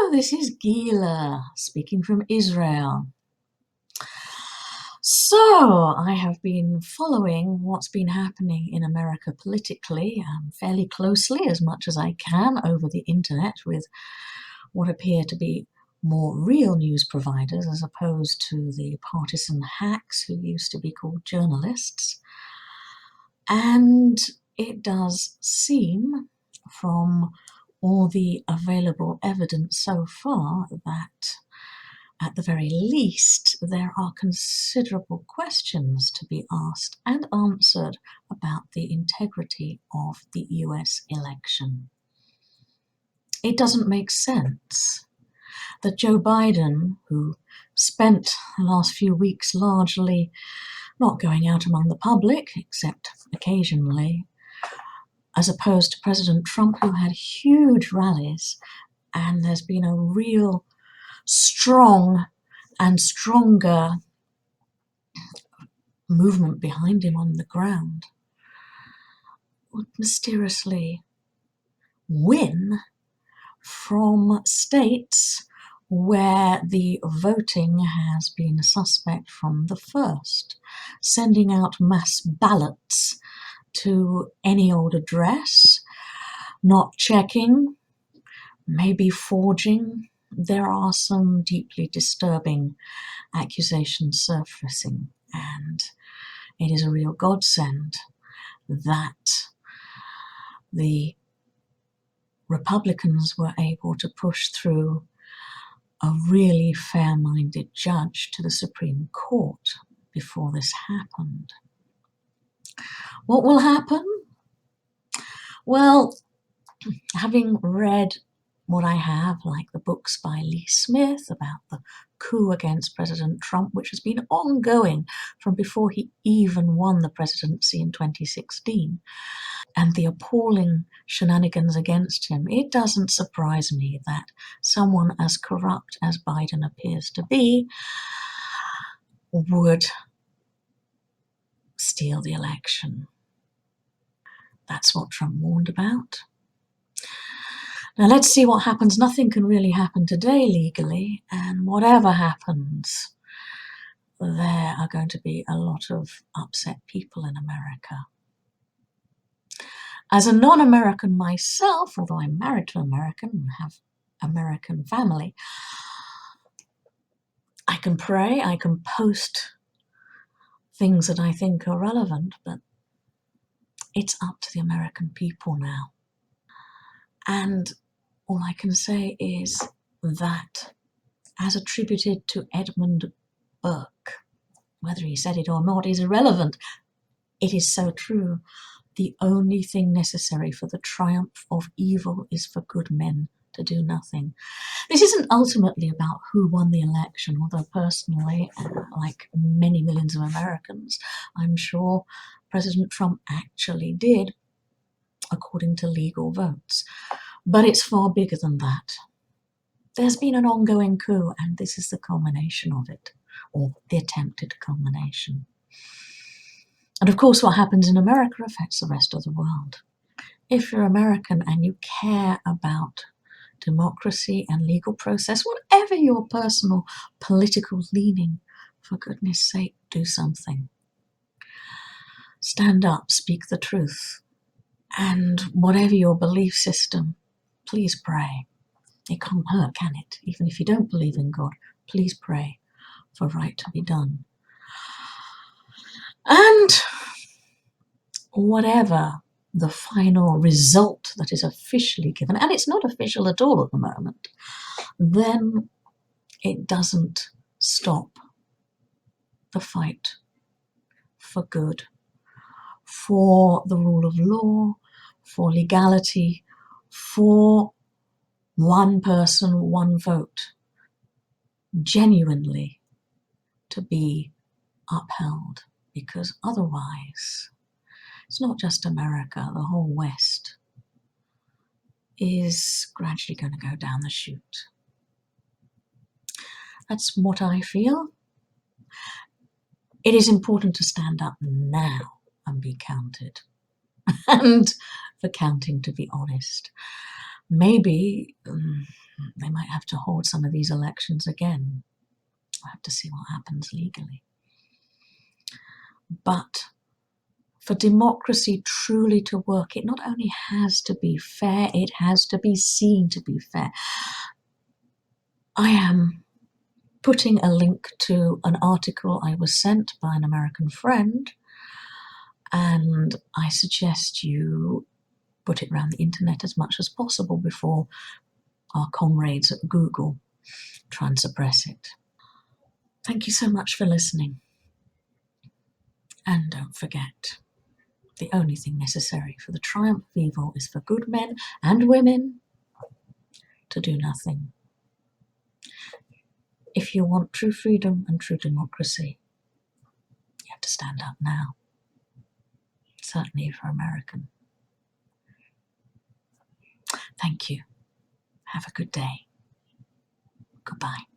Hello, this is Gila, speaking from Israel. So, I have been following what's been happening in America politically fairly closely, as much as I can, over the internet with what appear to be more real news providers as opposed to the partisan hacks who used to be called journalists. And it does seem, from all the available evidence so far, that at the very least there are considerable questions to be asked and answered about the integrity of the US election. It doesn't make sense that Joe Biden, who spent the last few weeks largely not going out among the public, except occasionally, as opposed to President Trump, who had huge rallies, and there's been a real strong and stronger movement behind him on the ground, would mysteriously win from states where the voting has been suspect from the first, sending out mass ballots to any old address, not checking, maybe forging. There are some deeply disturbing accusations surfacing, and it is a real godsend that the Republicans were able to push through a really fair-minded judge to the Supreme Court before this happened. What will happen? Well, having read what I have, like the books by Lee Smith about the coup against President Trump, which has been ongoing from before he even won the presidency in 2016, and the appalling shenanigans against him, it doesn't surprise me that someone as corrupt as Biden appears to be would steal the election. That's what Trump warned about. Now let's see what happens. Nothing can really happen today legally, and whatever happens, there are going to be a lot of upset people in America. As a non-American myself, although I'm married to an American and have American family, I can pray, I can post things that I think are relevant, but it's up to the American people now. And all I can say is that, as attributed to Edmund Burke, whether he said it or not is irrelevant. It is so true. The only thing necessary for the triumph of evil is for good men to do nothing. This isn't ultimately about who won the election, although personally, like many millions of Americans, I'm sure President Trump actually did, according to legal votes. But it's far bigger than that. There's been an ongoing coup, and this is the culmination of it, or the attempted culmination. And of course, what happens in America affects the rest of the world. If you're American and you care about democracy and legal process, whatever your personal political leaning, for goodness sake, do something. Stand up, speak the truth. And whatever your belief system, please pray. It can't hurt, can it? Even if you don't believe in God, please pray for right to be done. And whatever the final result that is officially given, and it's not official at all at the moment, then it doesn't stop the fight for good, for the rule of law, for legality, for one person, one vote, genuinely to be upheld, because otherwise, it's not just America, the whole West is gradually going to go down the chute. That's what I feel. It is important to stand up now and be counted, and for counting to be honest. Maybe They might have to hold some of these elections again. We'll have to see what happens legally. But for democracy truly to work, it not only has to be fair, it has to be seen to be fair. I am putting a link to an article I was sent by an American friend, and I suggest you put it around the internet as much as possible before our comrades at Google try and suppress it. Thank you so much for listening. And don't forget, the only thing necessary for the triumph of evil is for good men and women to do nothing. If you want true freedom and true democracy, you have to stand up now. Certainly if you're American. Thank you. Have a good day. Goodbye.